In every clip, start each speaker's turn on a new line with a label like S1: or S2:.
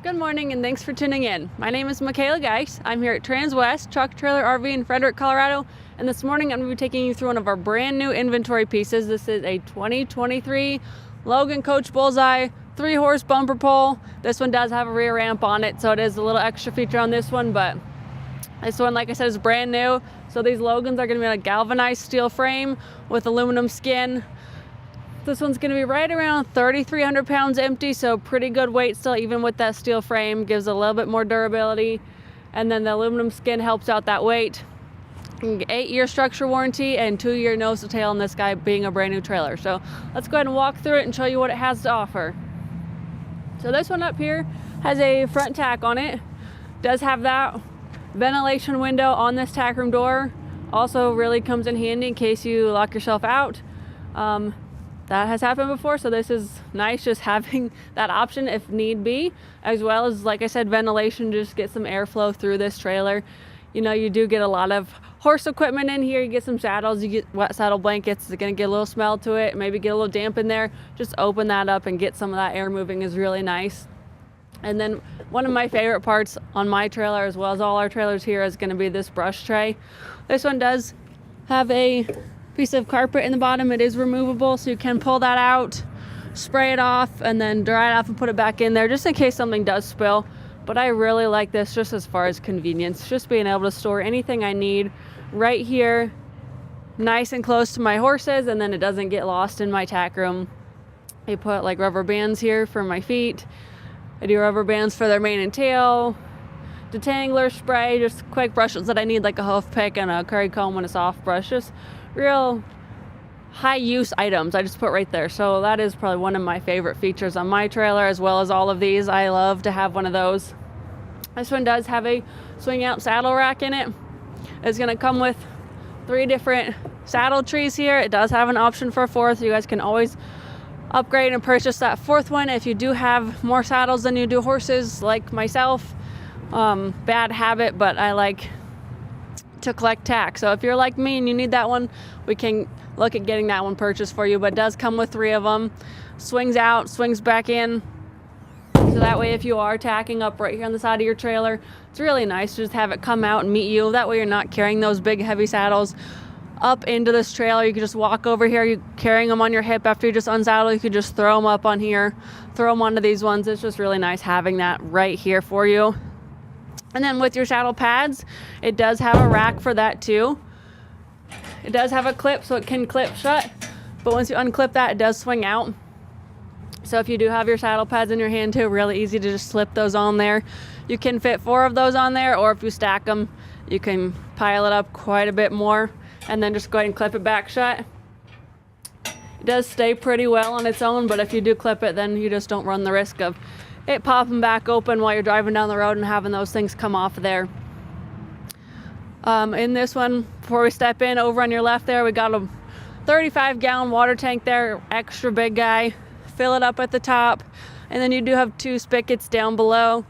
S1: Good morning and thanks for tuning in. My name is Michaela Geis. I'm here at Transwest Truck Trailer RV in Frederick, Colorado, and this morning I'm going to be taking you through one of our brand new inventory pieces. This is a 2023 Logan Coach Bullseye 3-horse bumper pole. This one does have a rear ramp on it, so it is a little extra feature on this one, but this one, like I said, is brand new. So these Logans are going to be a galvanized steel frame with aluminum skin. This one's going to be right around 3,300 pounds empty, so pretty good weight still, even with that steel frame. Gives a little bit more durability, and then the aluminum skin helps out that weight. 8-year structure warranty and 2-year nose to tail on this guy, being a brand new trailer. So let's go ahead and walk through it and show you what it has to offer. So this one up here has a front tack on it. Does have that ventilation window on this tack room door. Also really comes in handy in case you lock yourself out. That has happened before, so this is nice, just having that option if need be, as well as, like I said, ventilation, just get some airflow through this trailer. You know, you do get a lot of horse equipment in here. You get some saddles, you get wet saddle blankets. It's going to get a little smell to it, maybe get a little damp in there. Just open that up and get some of that air moving is really nice. And then one of my favorite parts on my trailer, as well as all our trailers here, is going to be this brush tray. This one does have a piece of carpet in the bottom. It is removable, so you can pull that out, spray it off, and then dry it off and put it back in there just in case something does spill. But I really like this just as far as convenience, just being able to store anything I need right here, nice and close to my horses, and then it doesn't get lost in my tack room. I put like rubber bands here for my feet. I do rubber bands for their mane and tail, detangler spray, just quick brushes that I need, like a hoof pick and a curry comb and a soft brush. Just real high use items I just put right there. So that is probably one of my favorite features on my trailer, as well as all of these. I love to have one of those. This one does have a swing out saddle rack in it. It's going to come with 3 different saddle trees here. It does have an option for a 4th. You guys can always upgrade and purchase that 4th one if you do have more saddles than you do horses, like myself. Bad habit, but I like to collect tack. So if you're like me and you need that one, we can look at getting that one purchased for you. But it does come with 3 of them. Swings out, swings back in. So that way, if you are tacking up right here on the side of your trailer, it's really nice to just have it come out and meet you. That way you're not carrying those big heavy saddles up into this trailer. You can just walk over here. You're carrying them on your hip after you just unsaddle. You could just throw them up on here, throw them onto these ones. It's just really nice having that right here for you. And then with your saddle pads, it does have a rack for that too. It does have a clip, so it can clip shut, but once you unclip that, it does swing out. So if you do have your saddle pads in your hand too, really easy to just slip those on there. You can fit 4 of those on there, or if you stack them, you can pile it up quite a bit more and then just go ahead and clip it back shut. It does stay pretty well on its own, but if you do clip it, then you just don't run the risk of it popping back open while you're driving down the road and having those things come off of there. In this one, before we step in, over on your left there, we got a 35-gallon water tank there, extra big guy. Fill it up at the top, and then you do have 2 spigots down below.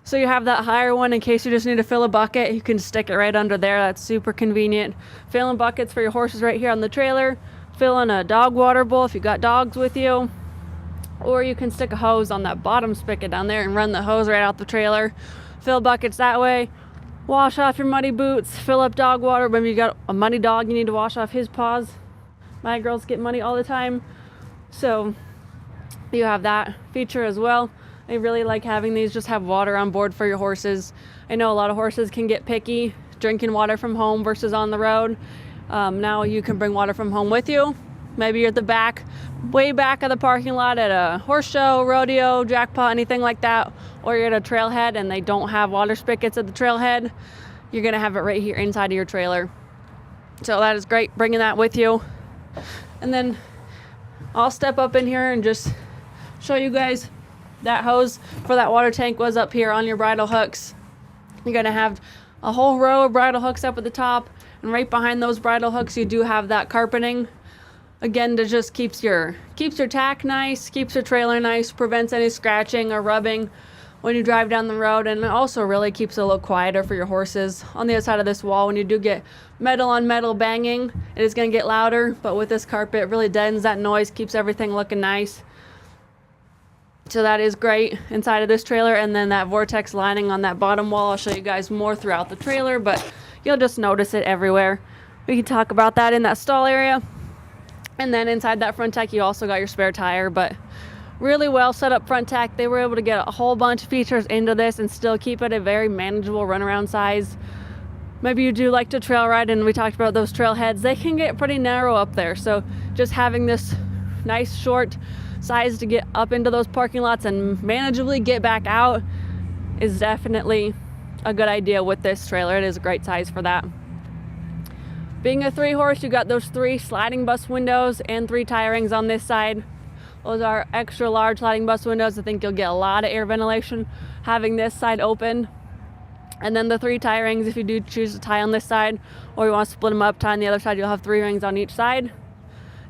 S1: So you have that higher one in case you just need to fill a bucket. You can stick it right under there. That's super convenient. Filling buckets for your horses right here on the trailer. Filling a dog water bowl if you got dogs with you. Or you can stick a hose on that bottom spigot down there and run the hose right out the trailer. Fill buckets that way. Wash off your muddy boots. Fill up dog water. Maybe you got a muddy dog, you need to wash off his paws. My girls get muddy all the time. So you have that feature as well. I really like having these, just have water on board for your horses. I know a lot of horses can get picky drinking water from home versus on the road. Now you can bring water from home with you. Maybe you're at the back, way back of the parking lot at a horse show, rodeo, jackpot, anything like that, or you're at a trailhead and they don't have water spigots at the trailhead. You're gonna have it right here inside of your trailer. So that is great, bringing that with you. And then I'll step up in here and just show you guys that hose for that water tank was up here on your bridle hooks. You're gonna have a whole row of bridle hooks up at the top, and right behind those bridle hooks you do have that carpeting. Again, to just keeps your tack nice, keeps your trailer nice, prevents any scratching or rubbing when you drive down the road, and it also really keeps it a little quieter for your horses. On the other side of this wall, when you do get metal on metal banging, it is going to get louder, but with this carpet, it really deadens that noise, keeps everything looking nice. So that is great inside of this trailer. And then that vortex lining on that bottom wall, I'll show you guys more throughout the trailer, but you'll just notice it everywhere. We can talk about that in that stall area. And then inside that front tack, you also got your spare tire, but really well set up front tack. They were able to get a whole bunch of features into this and still keep it a very manageable runaround size. Maybe you do like to trail ride, and we talked about those trail heads. They can get pretty narrow up there. So just having this nice short size to get up into those parking lots and manageably get back out is definitely a good idea with this trailer. It is a great size for that. Being a 3-horse, you got those 3 sliding bus windows and 3 tie rings on this side. Those are extra large sliding bus windows. I think you'll get a lot of air ventilation having this side open. And then the 3 tie rings, if you do choose to tie on this side, or you want to split them up, tie on the other side, you'll have 3 rings on each side.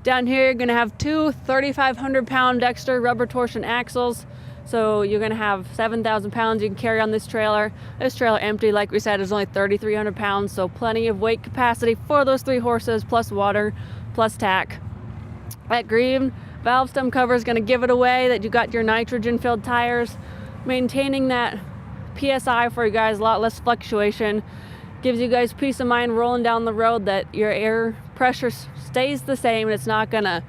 S1: Down here, you're going to have 2 3,500-pound Dexter rubber torsion axles. So you're going to have 7,000 pounds you can carry on this trailer. This trailer empty, like we said, is only 3,300 pounds. So plenty of weight capacity for those 3 horses, plus water, plus tack. That green valve stem cover is going to give it away that you got your nitrogen-filled tires. Maintaining that PSI for you guys, a lot less fluctuation. Gives you guys peace of mind rolling down the road that your air pressure stays the same. It's not gonna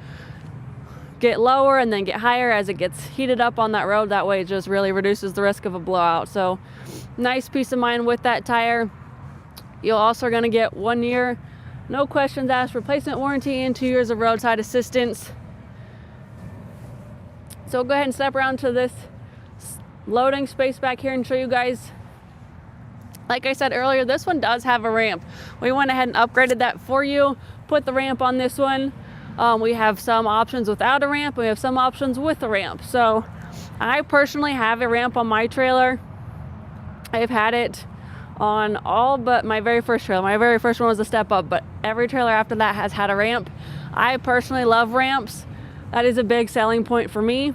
S1: get lower and then get higher as it gets heated up on that road. That way it just really reduces the risk of a blowout. So nice peace of mind with that tire. You're also gonna get 1 year, no questions asked, replacement warranty and 2 years of roadside assistance. So go ahead and step around to this loading space back here and show you guys. Like I said earlier, this one does have a ramp. We went ahead and upgraded that for you, put the ramp on this one. We have some options without a ramp, we have some options with a ramp. So I personally have a ramp on my trailer. I've had it on all but my very first trailer. My very first one was a step up, but every trailer after that has had a ramp. I personally love ramps. That is a big selling point for me.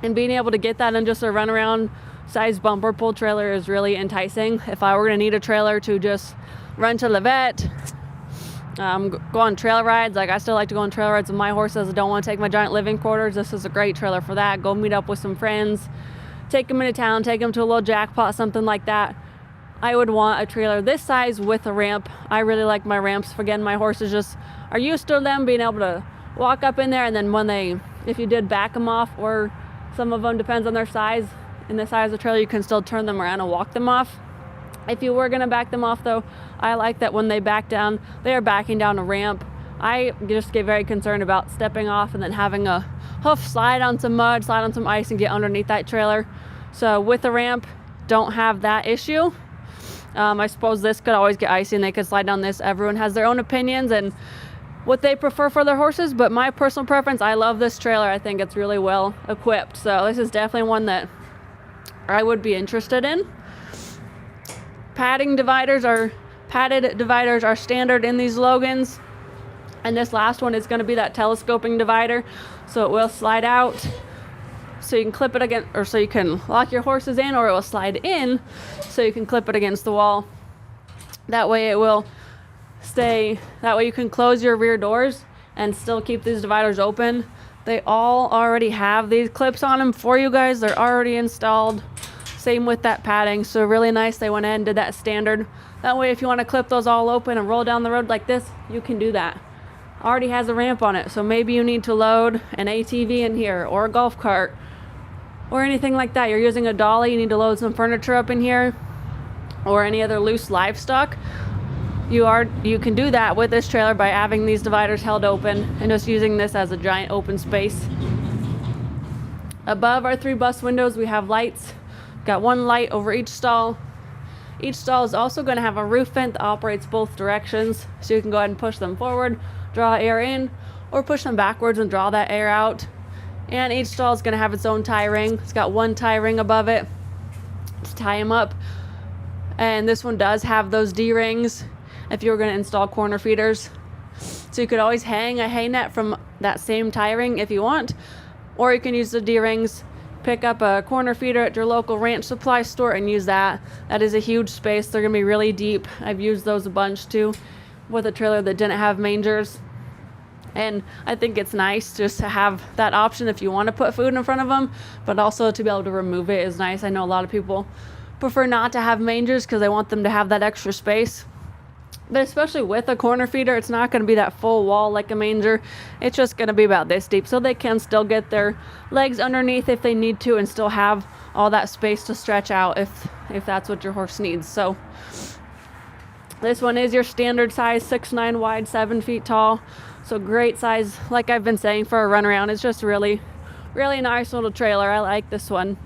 S1: And being able to get that in just a runaround size bumper pull trailer is really enticing. If I were going to need a trailer to just run to the vet, go on trail rides, like I still like to go on trail rides with my horses. I don't want to take my giant living quarters. This is a great trailer for that. Go meet up with some friends, take them into town, take them to a little jackpot, something like that. I would want a trailer this size with a ramp. I really like my ramps. Again, my horses just are used to them being able to walk up in there, and then when if you did back them off, or some of them, depends on their size. In the size of the trailer, you can still turn them around and walk them off. If you were going to back them off, though, I like that when they back down, they are backing down a ramp. I just get very concerned about stepping off and then having a hoof slide on some mud, slide on some ice, and get underneath that trailer. So with a ramp, don't have that issue. I suppose this could always get icy and they could slide down this. Everyone has their own opinions and what they prefer for their horses, but my personal preference, I love this trailer. I think it's really well equipped. So this is definitely one that I would be interested in. Padded dividers are standard in these Logans. And this last one is going to be that telescoping divider. So it will slide out. So you can clip it against, or so you can lock your horses in, or it will slide in so you can clip it against the wall. That way it will stay, that way you can close your rear doors and still keep these dividers open. They all already have these clips on them for you guys. They're already installed. Same with that padding. So really nice. They went ahead and did that standard. That way if you want to clip those all open and roll down the road like this, you can do that. Already has a ramp on it. So maybe you need to load an ATV in here, or a golf cart, or anything like that. You're using a dolly, you need to load some furniture up in here, or any other loose livestock. You can do that with this trailer by having these dividers held open and just using this as a giant open space. Above our 3 bus windows, we have lights. Got 1 light over each stall. Each stall is also going to have a roof vent that operates both directions, so you can go ahead and push them forward, draw air in, or push them backwards and draw that air out. And each stall is going to have its own tie ring. It's got 1 tie ring above it to tie them up. And this one does have those D-rings if you were going to install corner feeders. So you could always hang a hay net from that same tie ring if you want, or you can use the D-rings, pick up a corner feeder at your local ranch supply store and use that. That is a huge space. They're going to be really deep. I've used those a bunch too with a trailer that didn't have mangers. And I think it's nice just to have that option if you want to put food in front of them, but also to be able to remove it is nice. I know a lot of people prefer not to have mangers because they want them to have that extra space. But especially with a corner feeder, it's not going to be that full wall like a manger. It's just going to be about this deep, so they can still get their legs underneath if they need to and still have all that space to stretch out if that's what your horse needs. So this one is your standard size, 6'9" wide, 7 feet tall. So great size, like I've been saying, for a run around. It's just really, really nice little trailer. I like this one.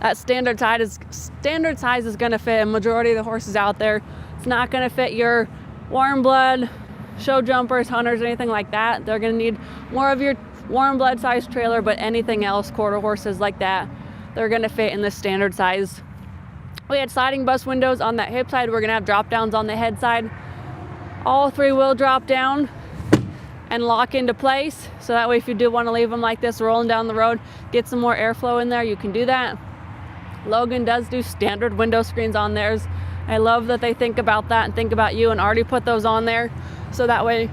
S1: That standard size is going to fit a majority of the horses out there. It's not going to fit your warm blood, show jumpers, hunters, anything like that. They're going to need more of your warm blood size trailer, but anything else, quarter horses like that, they're going to fit in the standard size. We had sliding bus windows on that hip side. We're going to have drop downs on the head side. All three will drop down and lock into place. So that way if you do want to leave them like this rolling down the road, get some more airflow in there, you can do that. Logan does do standard window screens on theirs. I love that they think about that and think about you and already put those on there. So that way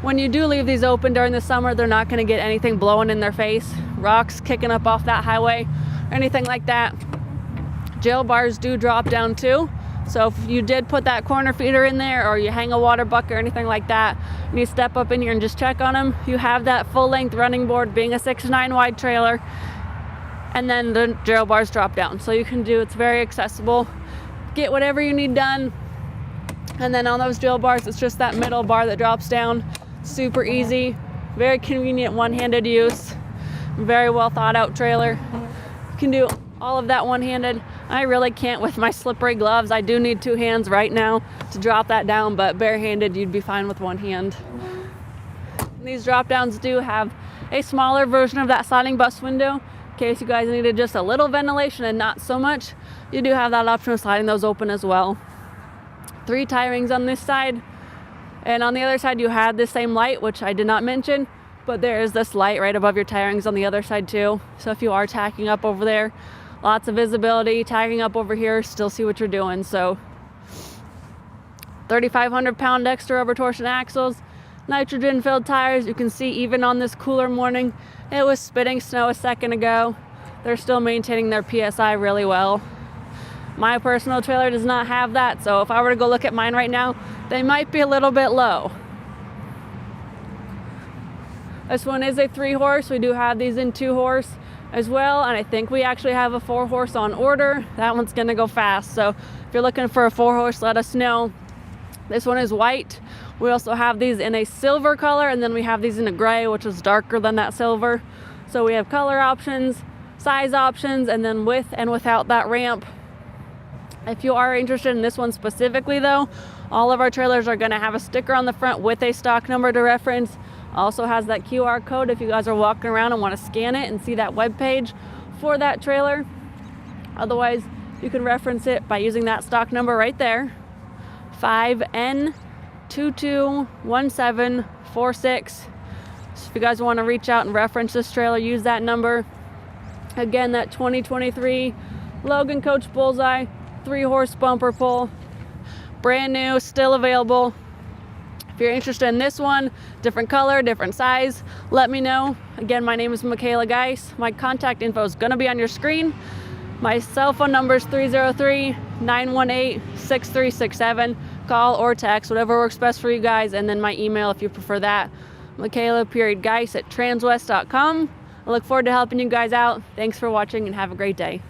S1: when you do leave these open during the summer, they're not going to get anything blowing in their face, rocks kicking up off that highway, or anything like that. Jail bars do drop down too. So if you did put that corner feeder in there, or you hang a water bucket or anything like that, and you step up in here and just check on them, you have that full length running board being a 6'9" wide trailer, and then the jail bars drop down. So you can do, it's very accessible. Get whatever you need done. And then on those jail bars, it's just that middle bar that drops down. Super easy, very convenient one-handed use, very well thought out trailer. You can do all of that one-handed. I really can't with my slippery gloves. I do need two hands right now to drop that down, but barehanded you'd be fine with one hand. These drop downs do have a smaller version of that sliding bus window. In case you guys needed just a little ventilation and not so much, you do have that option of sliding those open as well. 3 tie rings on this side, and on the other side you had the same light, which I did not mention, but there is this light right above your tie rings on the other side too. So if you are tacking up over there, lots of visibility. Tagging up over here, still see what you're doing. So 3,500 pound extra rubber torsion axles, nitrogen filled tires. You can see even on this cooler morning, it was spitting snow a second ago. They're still maintaining their PSI really well. My personal trailer does not have that, so if I were to go look at mine right now, they might be a little bit low. This one is a 3-horse. We do have these in 2-horse as well, and I think we actually have a 4-horse on order. That one's gonna go fast, so if you're looking for a 4-horse, let us know. This one is white. We also have these in a silver color, and then we have these in a gray, which is darker than that silver. So we have color options, size options, and then with and without that ramp. If you are interested in this one specifically though, all of our trailers are gonna have a sticker on the front with a stock number to reference. Also has that QR code if you guys are walking around and want to scan it and see that web page for that trailer. Otherwise, you can reference it by using that stock number right there, 5N221746. So if you guys want to reach out and reference this trailer, use that number. Again, that 2023 Logan Coach Bullseye 3-horse bumper pull, brand new, still available. If you're interested in this one, different color, different size, let me know. Again, my name is Michaela Geis. My contact info is going to be on your screen. My cell phone number is 303-918-6367. Call or text, whatever works best for you guys. And then my email if you prefer that, Michaela.Geis@transwest.com. I look forward to helping you guys out. Thanks for watching and have a great day.